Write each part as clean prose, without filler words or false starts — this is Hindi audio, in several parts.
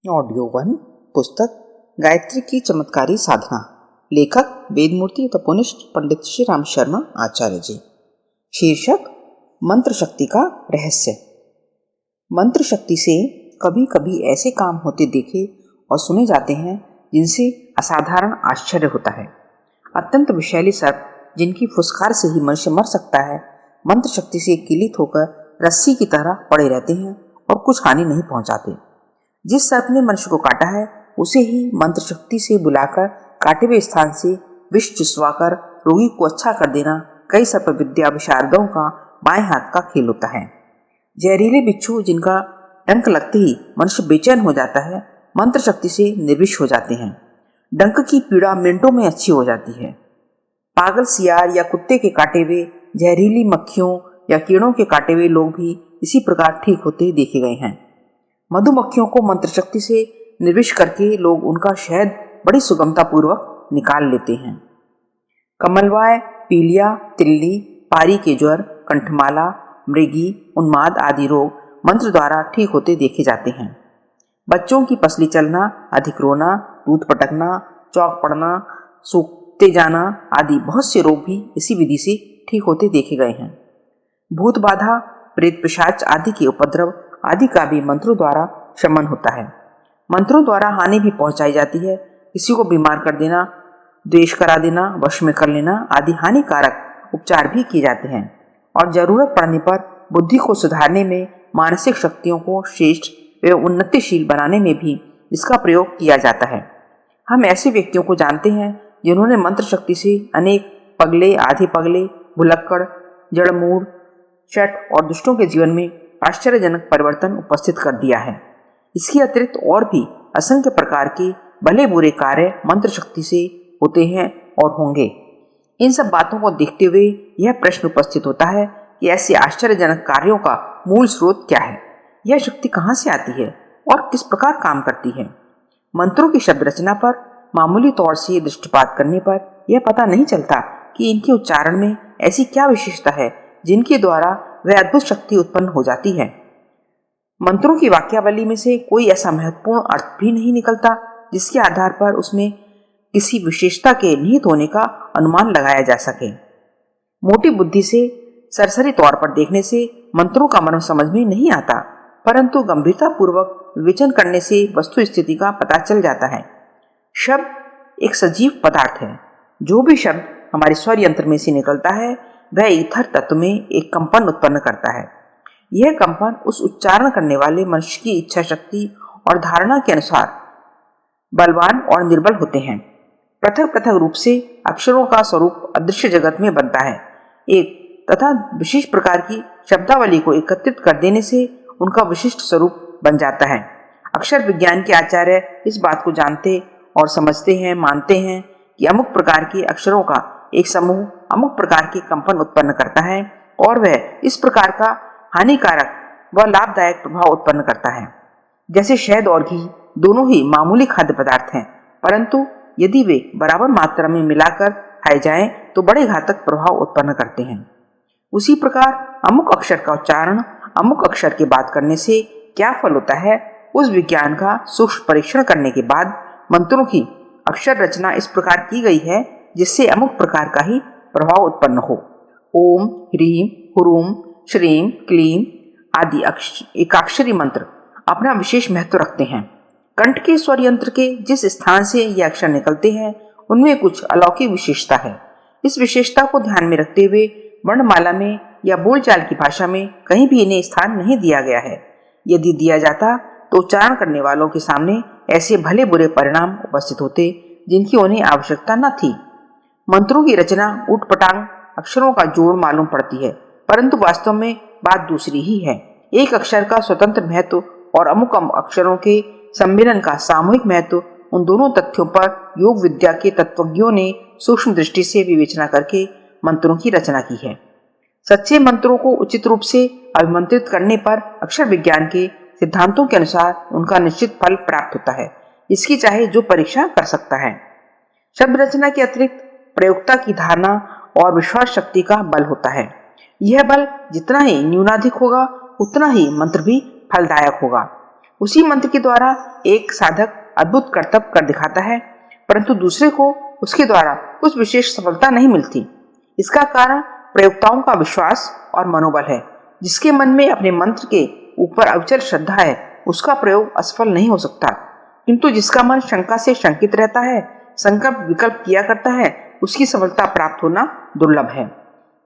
ऑडियो वन पुस्तक गायत्री की चमत्कारी साधना। लेखक वेदमूर्ति तपोनिष्ठ पंडित श्री राम शर्मा आचार्य जी। शीर्षक मंत्र शक्ति का रहस्य। मंत्र शक्ति से कभी कभी ऐसे काम होते देखे और सुने जाते हैं जिनसे असाधारण आश्चर्य होता है। अत्यंत विषैली सर्प जिनकी फुसकार से ही मनुष्य मर सकता है, मंत्र शक्ति से किलित होकर रस्सी की तरह पड़े रहते हैं और कुछ हानि नहीं पहुंचाते। जिस सर्प ने मनुष्य को काटा है उसे ही मंत्र शक्ति से बुलाकर काटे हुए स्थान से विष चुसवाकर रोगी को अच्छा कर देना कई सर्प विद्या विशारदों का बाएं हाथ का खेल होता है। जहरीले बिच्छू जिनका डंक लगते ही मनुष्य बेचैन हो जाता है, मंत्र शक्ति से निर्विष हो जाते हैं। डंक की पीड़ा मिनटों में अच्छी हो जाती है। पागल सियार या कुत्ते के काटे हुए, जहरीली मक्खियों या कीड़ों के काटे हुए लोग भी इसी प्रकार ठीक होते देखे गए हैं। मधुमक्खियों को मंत्र शक्ति से निर्विष करके लोग उनका शहद बड़ी सुगमता पूर्वक निकाल लेते हैं। कमलवाय, पीलिया, तिल्ली, पारी के ज्वर, कंठमाला, मृगी, उन्माद आदि रोग मंत्र द्वारा ठीक होते देखे जाते हैं। बच्चों की पसली चलना, अधिक रोना, दूध पटकना, चौक पड़ना, सूखते जाना आदि बहुत से रोग भी इसी विधि से ठीक होते देखे गए हैं। भूत बाधा, प्रेत पिशाच आदि के उपद्रव आदि का भी मंत्रों द्वारा शमन होता है। मंत्रों द्वारा हानि भी पहुंचाई जाती है। किसी को बीमार कर देना, द्वेष करा देना, वश में कर लेना आदि हानिकारक उपचार भी किए जाते हैं। और जरूरत पड़ने पर बुद्धि को सुधारने में, मानसिक शक्तियों को श्रेष्ठ एवं उन्नतिशील बनाने में भी इसका प्रयोग किया जाता है। हम ऐसे व्यक्तियों को जानते हैं जिन्होंने मंत्र शक्ति से अनेक पगले, आधे पगले, भुलक्कड़, जड़मूढ़, शठ और दुष्टों के जीवन में आश्चर्यजनक परिवर्तन उपस्थित कर दिया है। इसके अतिरिक्त और भी असंख्य प्रकार के भले बुरे कार्य मंत्र शक्ति से होते हैं और होंगे। इन सब बातों को देखते हुए यह प्रश्न उपस्थित होता है कि ऐसे आश्चर्यजनक कार्यों का मूल स्रोत क्या है? यह शक्ति कहाँ से आती है और किस प्रकार काम करती है? मंत्रों की शब्द रचना पर मामूली तौर से दृष्टिपात करने पर यह पता नहीं चलता कि इनके उच्चारण में ऐसी क्या विशेषता है जिनके द्वारा वह अद्भुत शक्ति उत्पन्न हो जाती है। मंत्रों की वाक्यावली में से कोई ऐसा महत्वपूर्ण अर्थ भी नहीं निकलता जिसके आधार पर उसमें किसी विशेषता के निहित होने का अनुमान लगाया जा सके। मोटी बुद्धि से सरसरी तौर पर देखने से मंत्रों का मर्म समझ में नहीं आता, परंतु गंभीरता पूर्वक विवेचन करने से वस्तु स्थिति का पता चल जाता है। शब्द एक सजीव पदार्थ है। जो भी शब्द हमारे स्वर यंत्र में से निकलता है वह ईथर तत्व में एक कंपन उत्पन्न करता है। यह कंपन उस उच्चारण करने वाले मनुष्य की इच्छा शक्ति और धारणा के अनुसार बलवान और निर्बल होते हैं। पृथक पृथक रूप से अक्षरों का स्वरूप अदृश्य जगत में बनता है। एक तथा विशिष्ट प्रकार की शब्दावली को एकत्रित कर देने से उनका विशिष्ट स्वरूप बन जाता है। अक्षर विज्ञान के आचार्य इस बात को जानते और समझते हैं, मानते हैं कि अमुक प्रकार के अक्षरों का एक समूह अमुक प्रकार के कंपन उत्पन्न करता है और वह इस प्रकार का हानिकारक व लाभदायक प्रभाव उत्पन्न करता है। जैसे शहद और घी दोनों ही मामूली खाद्य पदार्थ हैं, परंतु यदि वे बराबर मात्रा में मिलाकर खाए जाएं तो बड़े घातक प्रभाव उत्पन्न करते हैं। उसी प्रकार अमुक अक्षर का उच्चारण अमुक अक्षर के बाद करने से क्या फल होता है, उस विज्ञान का सूक्ष्म परीक्षण करने के बाद मंत्रों की अक्षर रचना इस प्रकार की गई है जिससे अमुक प्रकार का ही प्रभाव उत्पन्न हो। ओम, ह्रीम, हुरूम, श्रीम, क्लीम आदि एकाक्षरी मंत्र अपना विशेष महत्व रखते हैं। कंठ के स्वर यंत्र के जिस स्थान से ये अक्षर निकलते हैं उनमें कुछ अलौकिक विशेषता है। इस विशेषता को ध्यान में रखते हुए वर्णमाला में या बोलचाल की भाषा में कहीं भी इन्हें स्थान नहीं दिया गया है। यदि दिया जाता तो उच्चारण करने वालों के सामने ऐसे भले बुरे परिणाम उपस्थित होते जिनकी उन्हें आवश्यकता न थी। मंत्रों की रचना ऊटपटांग अक्षरों का जोड़ मालूम पड़ती है, परंतु वास्तव में बात दूसरी ही है। एक अक्षर का स्वतंत्र महत्व और अमुक अक्षरों के सम्मिलन का सामूहिक महत्व, उन दोनों तथ्यों पर योग विद्या के तत्वज्ञों ने सूक्ष्म दृष्टि से विवेचना करके मंत्रों की रचना की है। सच्चे मंत्रों को उचित रूप से अभिमंत्रित करने पर अक्षर विज्ञान के सिद्धांतों के अनुसार उनका निश्चित फल प्राप्त होता है। इसकी चाहे जो परीक्षा कर सकता है। शब्द रचना के अतिरिक्त प्रयोक्ता की धारणा और विश्वास शक्ति का बल होता है। यह बल जितना ही न्यूनाधिक होगा उतना ही मंत्र भी फलदायक होगा। उसी मंत्र के द्वारा एक साधक अद्भुत कर्तव्य कर दिखाता है, परंतु दूसरे को उसके द्वारा कुछ विशेष सफलता नहीं मिलती। इसका कारण प्रयोक्ताओं का विश्वास और मनोबल है। जिसके मन में अपने मंत्र के ऊपर अविचल श्रद्धा है, उसका प्रयोग असफल नहीं हो सकता, किंतु जिसका मन शंका से शंकित रहता है, संकल्प विकल्प किया करता है, उसकी सफलता प्राप्त होना दुर्लभ है।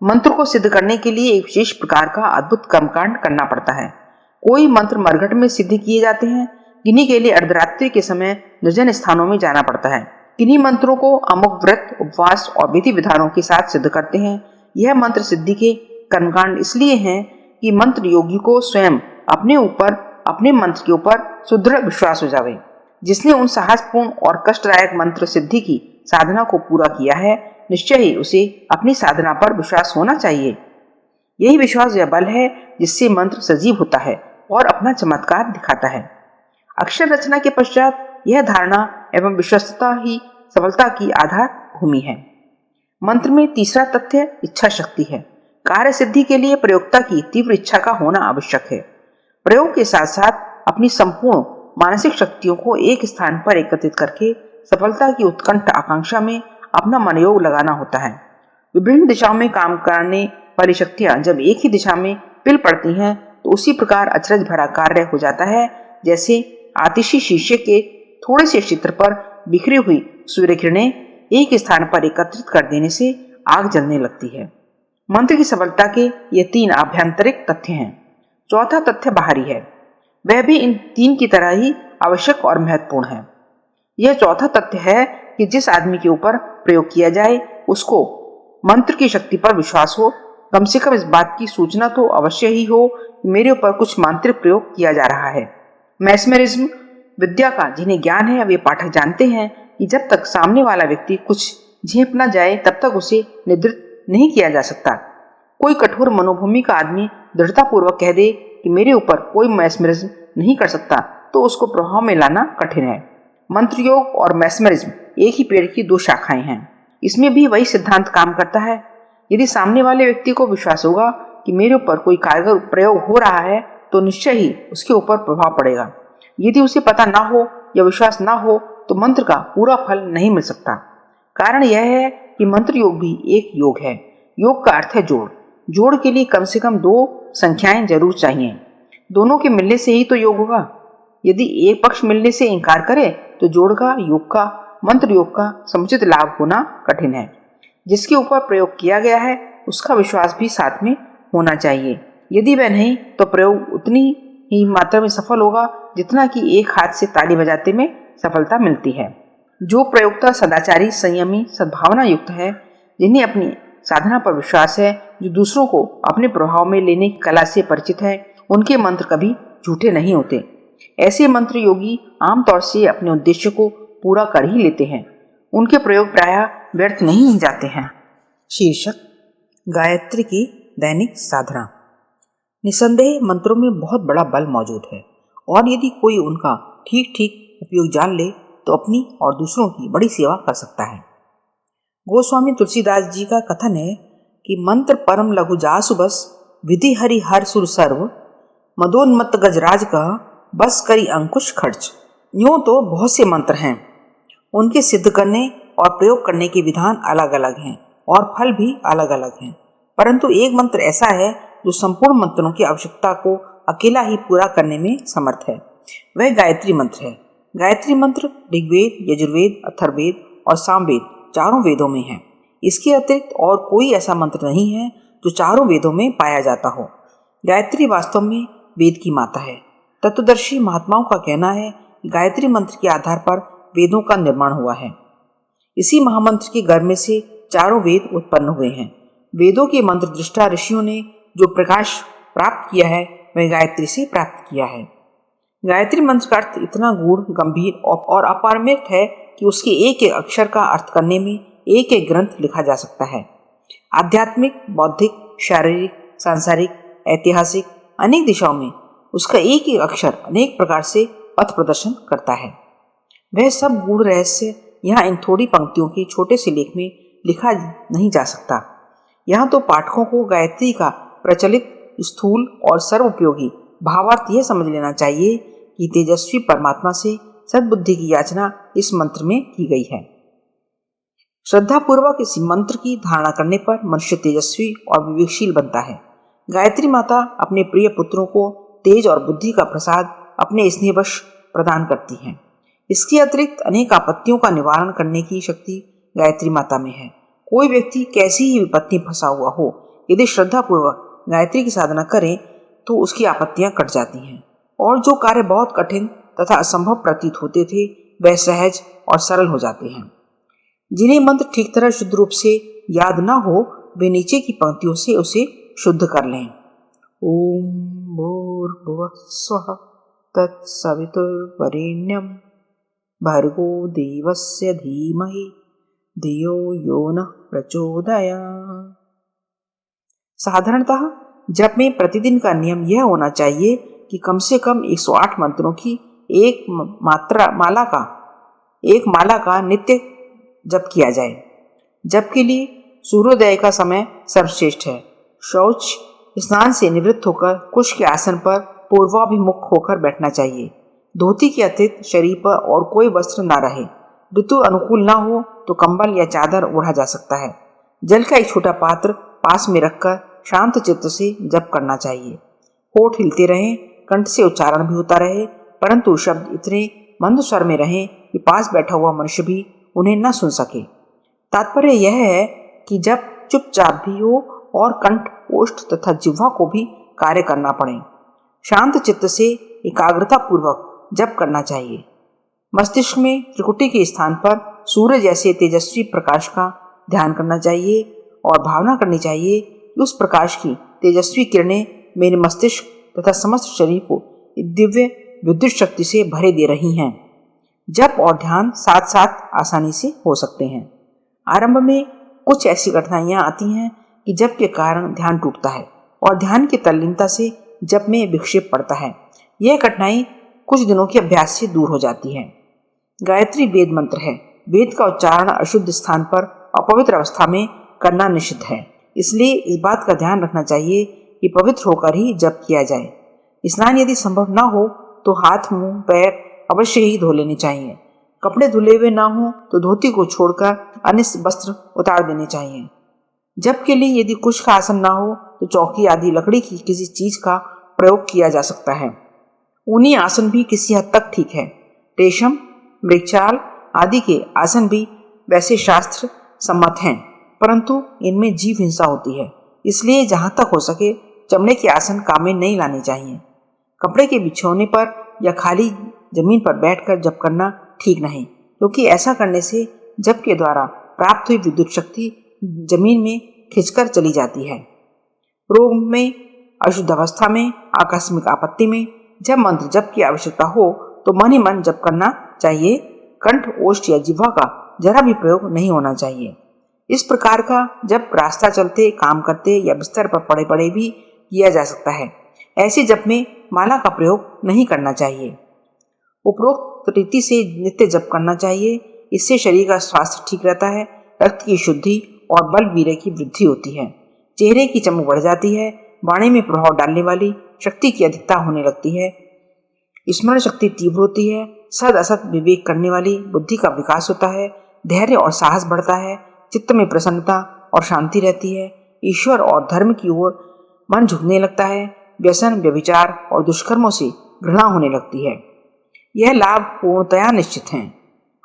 मंत्र को सिद्ध करने के लिए एक विशेष प्रकार का अद्भुत कर्मकांड करना पड़ता है। कोई मंत्र मरघट में सिद्ध किए जाते हैं, किन्हीं के लिए अर्धरात्रि के समय निर्जन स्थानों में जाना पड़ता है। किन्हीं मंत्रों को अमुक व्रत, उपवास और विधि विधानों के साथ सिद्ध करते हैं। यह मंत्र सिद्धि के कर्मकांड इसलिए हैं कि मंत्र योगी को स्वयं अपने मंत्र के ऊपर सुदृढ़ विश्वास हो जावे। जिसने उन साहसपूर्ण और कष्टदायक मंत्र सिद्धि की साधना को पूरा किया है, निश्चय ही उसे अपनी साधना पर विश्वास होना चाहिए। यही विश्वास वह बल है जिससे मंत्र सजीव होता है और अपना चमत्कार दिखाता है। अक्षर रचना के पश्चात यह धारणा एवं विश्वस्तता ही सफलता की आधार भूमि है। मंत्र में तीसरा तथ्य इच्छा शक्ति है। कार्य सिद्धि के लिए प्रयोक्ता की तीव्र इच्छा का होना आवश्यक है। प्रयोग के साथ साथ अपनी संपूर्ण मानसिक शक्तियों को एक स्थान पर एकत्रित करके सफलता की उत्कंठ आकांक्षा में अपना मनोयोग लगाना होता है। विभिन्न दिशाओं में काम करने वाली शक्तियां जब एक ही दिशा में पिल पड़ती हैं, तो उसी प्रकार अचरज भरा कार्य हो जाता है, जैसे आतिशी शीशे के थोड़े से क्षेत्र पर बिखरी हुई सूर्य किरणें एक स्थान पर एकत्रित कर देने से आग जलने लगती है। मंत्र की सफलता के ये 3 आभ्यंतरिक तथ्य हैं। चौथा तथ्य बाहरी है, वह भी इन 3 की तरह ही आवश्यक और महत्वपूर्ण है। यह चौथा तथ्य है कि जिस आदमी के ऊपर प्रयोग किया जाए, उसको मंत्र की शक्ति पर विश्वास हो। कम से कम इस बात की सूचना तो अवश्य ही हो कि मेरे ऊपर कुछ मांत्रिक प्रयोग किया जा रहा है। मैस्मेरिज्म विद्या का जिन्हें ज्ञान है, वे पाठक जानते हैं कि जब तक सामने वाला व्यक्ति कुछ झेप न जाए, तब तक उसे निद्रित नहीं किया जा सकता। कोई कठोर मनोभूमि का आदमी दृढ़तापूर्वक कह दे कि मेरे ऊपर कोई मैस्मेरिज्म नहीं कर सकता, तो उसको प्रभाव में लाना कठिन है। मंत्र योग और मैस्मेरिज्म एक ही पेड़ की 2 शाखाएं हैं। इसमें भी वही सिद्धांत काम करता है। यदि सामने वाले व्यक्ति को विश्वास होगा कि मेरे ऊपर कोई कारगर प्रयोग हो रहा है, तो निश्चय ही उसके ऊपर प्रभाव पड़ेगा। यदि उसे पता ना हो या विश्वास ना हो, तो मंत्र का पूरा फल नहीं मिल सकता। कारण यह है कि मंत्र योग भी एक योग है। योग का अर्थ है जोड़। जोड़ के लिए कम से कम 2 संख्याएं जरूर चाहिए। दोनों के मिलने से ही तो योग होगा। यदि एक पक्ष मिलने से इनकार करे, तो जोड़ का, योग का, मंत्र योग का समुचित लाभ होना कठिन है। जिसके ऊपर प्रयोग किया गया है, उसका विश्वास भी साथ में होना चाहिए। यदि वह नहीं, तो प्रयोग उतनी ही मात्रा में सफल होगा जितना कि एक हाथ से ताली बजाते में सफलता मिलती है। जो प्रयोक्ता सदाचारी, संयमी, सद्भावना युक्त है, जिन्हें अपनी साधना पर विश्वास है, जो दूसरों को अपने प्रभाव में लेने की कला से परिचित है, उनके मंत्र कभी झूठे नहीं होते। ऐसे मंत्र योगी आमतौर से अपने उद्देश्य को पूरा कर ही लेते हैं। उनके प्रयोग प्रायः व्यर्थ नहीं जाते हैं। शीर्षक गायत्री की दैनिक साधना। निसंदेह मंत्रों में बहुत बड़ा बल मौजूद है, और यदि कोई उनका ठीक ठीक उपयोग जान ले, तो अपनी और दूसरों की बड़ी सेवा कर सकता है। गोस्वामी तुलसीदास जी का कथन है कि मंत्र परम लघु जासु बस, विधि हरि हर सुर सर्व, मदोन्मत्त गजराज का बस करी अंकुश खर्च। यूं तो बहुत से मंत्र हैं, उनके सिद्ध करने और प्रयोग करने के विधान अलग अलग हैं और फल भी अलग अलग हैं, परंतु एक मंत्र ऐसा है जो संपूर्ण मंत्रों की आवश्यकता को अकेला ही पूरा करने में समर्थ है। वह गायत्री मंत्र है। गायत्री मंत्र ऋग्वेद, यजुर्वेद, अथर्ववेद और सामवेद 4 वेदों में है। इसके अतिरिक्त और कोई ऐसा मंत्र नहीं है जो 4 वेदों में पाया जाता हो। गायत्री वास्तव में वेद की माता है। तत्वदर्शी महात्माओं का कहना है कि गायत्री मंत्र के आधार पर वेदों का निर्माण हुआ है। इसी महामंत्र के गर्भ में से 4 वेद उत्पन्न हुए हैं। वेदों के मंत्र दृष्टा ऋषियों ने जो प्रकाश प्राप्त किया है, वह गायत्री से प्राप्त किया है। गायत्री मंत्र का अर्थ इतना गूढ़, गंभीर और अपरिमित है कि उसके एक एक अक्षर का अर्थ करने में एक एक ग्रंथ लिखा जा सकता है। आध्यात्मिक, बौद्धिक, शारीरिक, सांसारिक, ऐतिहासिक अनेक दिशाओं में उसका एक एक अक्षर अनेक प्रकार से पथ प्रदर्शन करता है। वह सब गूढ़ रहस्य यहाँ इन थोड़ी पंक्तियों के छोटे से लेख में लिखा नहीं जा सकता। यहाँ तो पाठकों को गायत्री का प्रचलित, स्थूल और सर्वोपयोगी भावार्थ यह समझ लेना चाहिए कि तेजस्वी परमात्मा से सद्बुद्धि की याचना इस मंत्र में की गई है। श्रद्धा पूर्वक इस मंत्र की धारणा करने पर मनुष्य तेजस्वी और विवेकशील बनता है। गायत्री माता अपने प्रिय पुत्रों को तेज और बुद्धि का प्रसाद अपने स्नेहवश प्रदान करती हैं। इसके अतिरिक्त अनेक आपत्तियों का निवारण करने की शक्ति गायत्री माता में है। कोई व्यक्ति कैसी ही विपत्ति फंसा हुआ हो, यदि श्रद्धा पूर्वक गायत्री की साधना करे तो उसकी आपत्तियां कट जाती हैं और जो कार्य बहुत कठिन तथा असंभव प्रतीत होते थे वह सहज और सरल हो जाते हैं। जिन्हें मंत्र ठीक तरह शुद्ध रूप से याद न हो वे नीचे की पंक्तियों से उसे शुद्ध कर लें। ओम भूर्भुवः स्वः तत्सवितुर्वरेण्यं भर्गो देवस्य धीमहि धियो यो नः प्रचोदयात्। साधारणतः जप में प्रतिदिन का नियम यह होना चाहिए कि कम से कम 108 मंत्रों की एक माला का नित्य जप किया जाए। जप के लिए सूर्योदय का समय सर्वश्रेष्ठ है। शौच स्नान से निवृत्त होकर कुश के आसन पर पूर्वाभिमुख होकर बैठना चाहिए। धोती के अतिरिक्त शरीर पर और कोई वस्त्र न रहे। ऋतु अनुकूल न हो तो कंबल या चादर ओढ़ा जा सकता है। जल का एक छोटा पात्र पास में रखकर शांत चित्त से जप करना चाहिए। होठ हिलते रहें, कंठ से उच्चारण भी होता रहे, परंतु शब्द इतने मंद स्वर में रहें कि पास बैठा हुआ मनुष्य भी उन्हें न सुन सके। तात्पर्य यह है कि जब चुपचाप भी हो और कंठ, ओष्ठ तथा जिह्वा को भी कार्य करना पड़े। शांत चित्त से एकाग्रता पूर्वक जप करना चाहिए। मस्तिष्क में त्रिकुटी के स्थान पर सूर्य जैसे तेजस्वी प्रकाश का ध्यान करना चाहिए और भावना करनी चाहिए कि उस प्रकाश की तेजस्वी किरणें मेरे मस्तिष्क तथा समस्त शरीर को दिव्य विद्युत शक्ति से भरे दे रही हैं। जप और ध्यान साथ साथ आसानी से हो सकते हैं। आरंभ में कुछ ऐसी कठिनाइयां आती हैं कि जप के कारण ध्यान टूटता है और ध्यान की तल्लीनता से जप में विक्षेप पड़ता है। यह कठिनाई कुछ दिनों के अभ्यास से दूर हो जाती है। गायत्री वेद मंत्र है। वेद का उच्चारण अशुद्ध स्थान पर अपवित्र अवस्था में करना निषिद्ध है। इसलिए इस बात का ध्यान रखना चाहिए कि पवित्र होकर ही जप किया जाए। स्नान यदि संभव न हो तो हाथ, मुंह, पैर अवश्य ही धो लेने चाहिए। कपड़े धुले हुए न हो तो धोती को छोड़कर अन्य वस्त्र उतार देने चाहिए। जप के लिए यदि कुश का आसन न हो तो चौकी आदि लकड़ी की किसी चीज का प्रयोग किया जा सकता है। ऊनी आसन भी किसी हद तक ठीक है। रेशम, मृगछाल आदि के आसन भी वैसे शास्त्र सम्मत हैं, परंतु इनमें जीव हिंसा होती है। इसलिए जहां तक हो सके चमड़े के आसन काम में नहीं लाने चाहिए। कपड़े के बिछौने पर या खाली जमीन पर बैठकर जप करना ठीक नहीं, क्योंकि ऐसा करने से जप के द्वारा प्राप्त हुई विद्युत शक्ति जमीन में खिंचकर चली जाती है। रोग में, अशुद्ध अवस्था में, आकस्मिक आपत्ति में जब मंत्र जप की आवश्यकता हो तो मन ही मन जप करना चाहिए। कंठ, ओष्ठ या जिह्वा का जरा भी प्रयोग नहीं होना चाहिए। इस प्रकार का जप रास्ता चलते, काम करते या बिस्तर पर पड़े पड़े भी किया जा सकता है। ऐसे जप में माला का प्रयोग नहीं करना चाहिए। उपरोक्त रीति से नित्य जप करना चाहिए। इससे शरीर का स्वास्थ्य ठीक रहता है, रक्त की शुद्धि और बल वीर्य की वृद्धि होती है, चेहरे की चमक बढ़ जाती है, वाणी में प्रभाव डालने वाली शक्ति की अधिकता होने लगती है, स्मरण शक्ति तीव्र होती है, सद असत विवेक करने वाली बुद्धि का विकास होता है, धैर्य और साहस बढ़ता है, चित्त में प्रसन्नता और शांति रहती है, ईश्वर और धर्म की ओर मन झुकने लगता है, व्यसन, व्यभिचार और दुष्कर्मों से घृणा होने लगती है। यह लाभ पूर्णतया निश्चित हैं।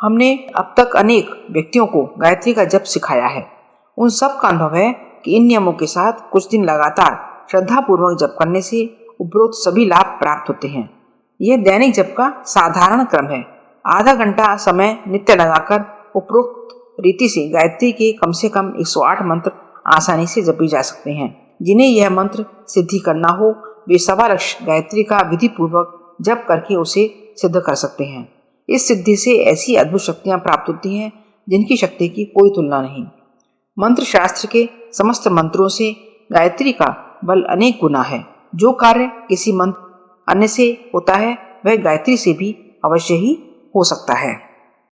हमने अब तक अनेक व्यक्तियों को गायत्री का जप सिखाया है। उन सब का अनुभव है कि इन नियमों के साथ कुछ दिन लगातार श्रद्धा पूर्वक जप करने से उपरोक्त सभी लाभ प्राप्त होते हैं। यह दैनिक जप का साधारण क्रम है। आधा घंटा समय नित्य लगाकर उपरोक्त रीति से गायत्री के कम से कम 108 मंत्र आसानी से जपे जा सकते हैं। जिन्हें यह मंत्र सिद्धि करना हो वे सवा लक्ष गायत्री का विधि पूर्वक जप करके उसे सिद्ध कर सकते हैं। इस सिद्धि से ऐसी अद्भुत शक्तियां प्राप्त होती हैं जिनकी शक्ति की कोई तुलना नहीं। मंत्र शास्त्र के समस्त मंत्रों से गायत्री का बल अनेक गुना है। जो कार्य किसी मंत्र अन्य से होता है वह गायत्री से भी अवश्य ही हो सकता है।